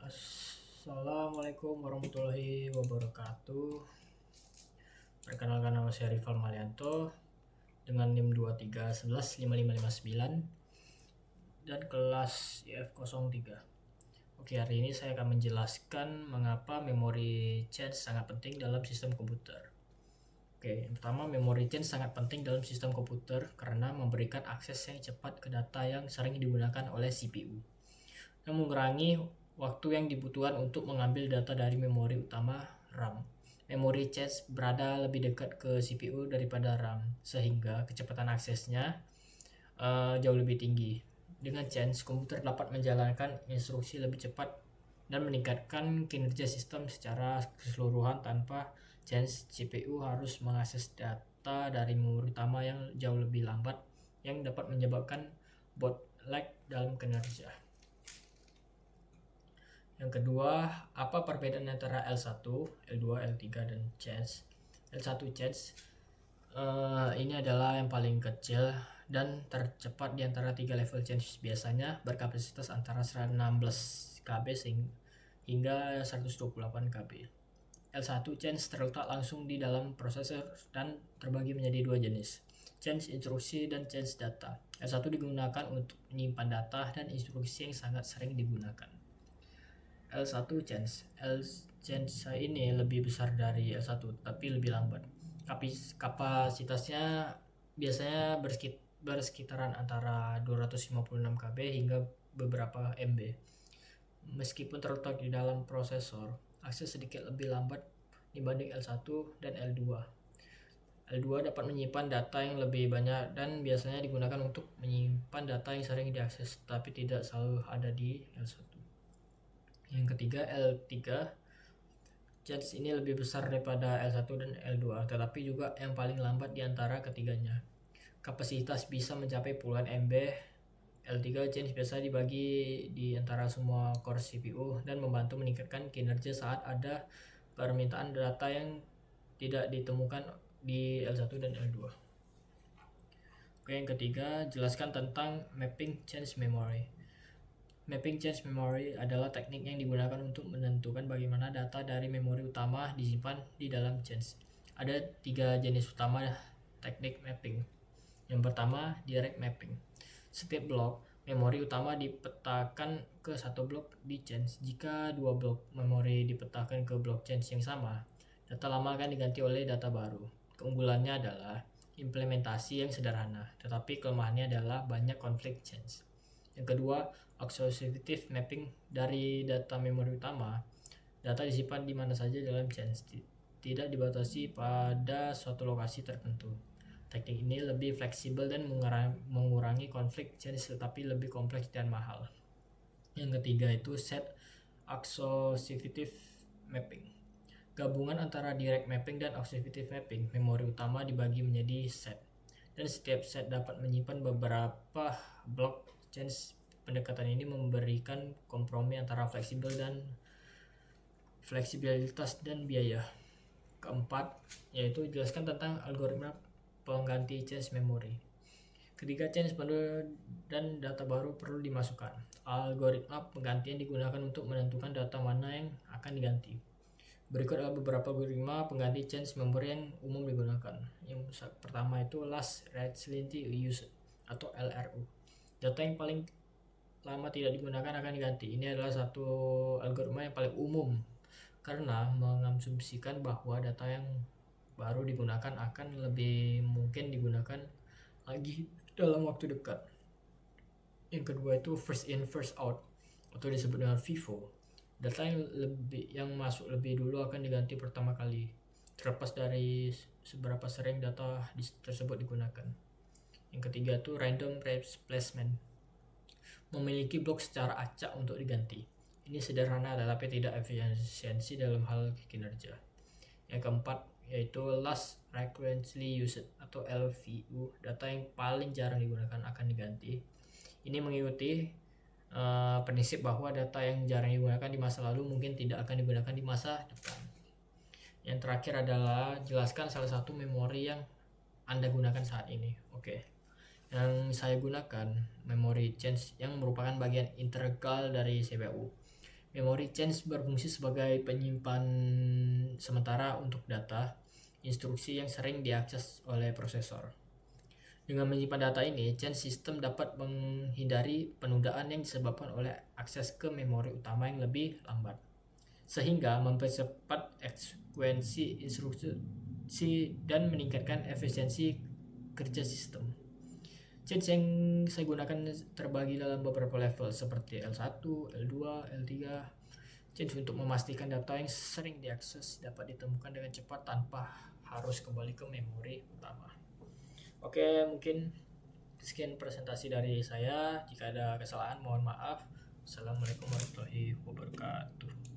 Assalamualaikum warahmatullahi wabarakatuh. Perkenalkan, nama saya Rival Malianto dengan NIM 23115559 dan kelas IF03. Oke, hari ini saya akan menjelaskan mengapa memory change sangat penting dalam sistem komputer. Oke, yang pertama, memory change sangat penting dalam sistem komputer karena memberikan akses yang cepat ke data yang sering digunakan oleh CPU yang mengurangi waktu yang dibutuhkan untuk mengambil data dari memori utama RAM. Memory change berada lebih dekat ke CPU daripada RAM, sehingga kecepatan aksesnya jauh lebih tinggi. Dengan change, komputer dapat menjalankan instruksi lebih cepat dan meningkatkan kinerja sistem secara keseluruhan. Tanpa change, CPU harus mengakses data dari memori utama yang jauh lebih lambat, yang dapat menyebabkan bottleneck dalam kinerja. Yang kedua, apa perbedaan antara L1, L2, L3, dan change? L1 change ini adalah yang paling kecil dan tercepat di antara 3 level change, biasanya berkapasitas antara 116 KB hingga 128 KB. L1 change terletak langsung di dalam prosesor dan terbagi menjadi 2 jenis, change instruksi dan change data. L1 digunakan untuk menyimpan data dan instruksi yang sangat sering digunakan. L1 change ini lebih besar dari L1 tapi lebih lambat. Kapasitasnya biasanya bersekitaran antara 256 KB hingga beberapa MB. Meskipun terletak di dalam prosesor, akses sedikit lebih lambat dibanding L1 dan L2. L2 dapat menyimpan data yang lebih banyak dan biasanya digunakan untuk menyimpan data yang sering diakses, tapi tidak selalu ada di L1. Yang ketiga, L3 change ini lebih besar daripada L1 dan L2, tetapi juga yang paling lambat di antara ketiganya. Kapasitas bisa mencapai puluhan MB. L3 change biasa dibagi di antara semua core CPU dan membantu meningkatkan kinerja saat ada permintaan data yang tidak ditemukan di L1 dan L2. Oke, yang ketiga, jelaskan tentang mapping change memory. Mapping change memory adalah teknik yang digunakan untuk menentukan bagaimana data dari memori utama disimpan di dalam change. Ada 3 jenis utama teknik mapping. Yang pertama, direct mapping. Setiap blok memori utama dipetakan ke satu blok di change. Jika 2 blok memori dipetakan ke blok change yang sama, data lama akan diganti oleh data baru. Keunggulannya adalah implementasi yang sederhana, tetapi kelemahannya adalah banyak konflik change. Yang kedua, associative mapping dari data memori utama. Data disimpan di mana saja dalam change, tidak dibatasi pada suatu lokasi tertentu. Teknik ini lebih fleksibel dan mengurangi konflik change, tetapi lebih kompleks dan mahal. Yang ketiga itu set associative mapping. Gabungan antara direct mapping dan associative mapping. Memori utama dibagi menjadi set, dan setiap set dapat menyimpan beberapa blok change. Pendekatan ini memberikan kompromi antara fleksibilitas dan biaya. Keempat, yaitu jelaskan tentang algoritma pengganti change memory. Ketika change penuh dan data baru perlu dimasukkan, algoritma penggantian digunakan untuk menentukan data mana yang akan diganti. Berikut adalah beberapa algoritma pengganti change memory yang umum digunakan. Yang pertama itu last recently used atau LRU. Data yang paling lama tidak digunakan akan diganti. Ini adalah satu algoritma yang paling umum karena mengasumsikan bahwa data yang baru digunakan akan lebih mungkin digunakan lagi dalam waktu dekat. Yang kedua itu first in first out atau disebut dengan FIFO. Data yang masuk lebih dulu akan diganti pertama kali, terlepas dari seberapa sering data tersebut digunakan. Yang ketiga itu random replacement. Memiliki blok secara acak untuk diganti. Ini sederhana tetapi tidak efisiensi dalam hal kinerja. Yang keempat yaitu last frequently used atau LFU. Data yang paling jarang digunakan akan diganti. Ini mengikuti prinsip bahwa data yang jarang digunakan di masa lalu mungkin tidak akan digunakan di masa depan. Yang terakhir adalah jelaskan salah satu memori yang Anda gunakan saat ini. Oke. Yang saya gunakan memori change yang merupakan bagian integral dari CPU. Memory change berfungsi sebagai penyimpan sementara untuk data instruksi yang sering diakses oleh prosesor. Dengan menyimpan data ini, change system dapat menghindari penundaan yang disebabkan oleh akses ke memori utama yang lebih lambat, sehingga mempercepat eksekusi instruksi dan meningkatkan efisiensi kerja sistem. Change yang saya gunakan terbagi dalam beberapa level seperti L1, L2, L3. Change untuk memastikan data yang sering diakses dapat ditemukan dengan cepat tanpa harus kembali ke memori utama. Oke, mungkin sekian presentasi dari saya. Jika ada kesalahan mohon maaf. Assalamualaikum warahmatullahi wabarakatuh.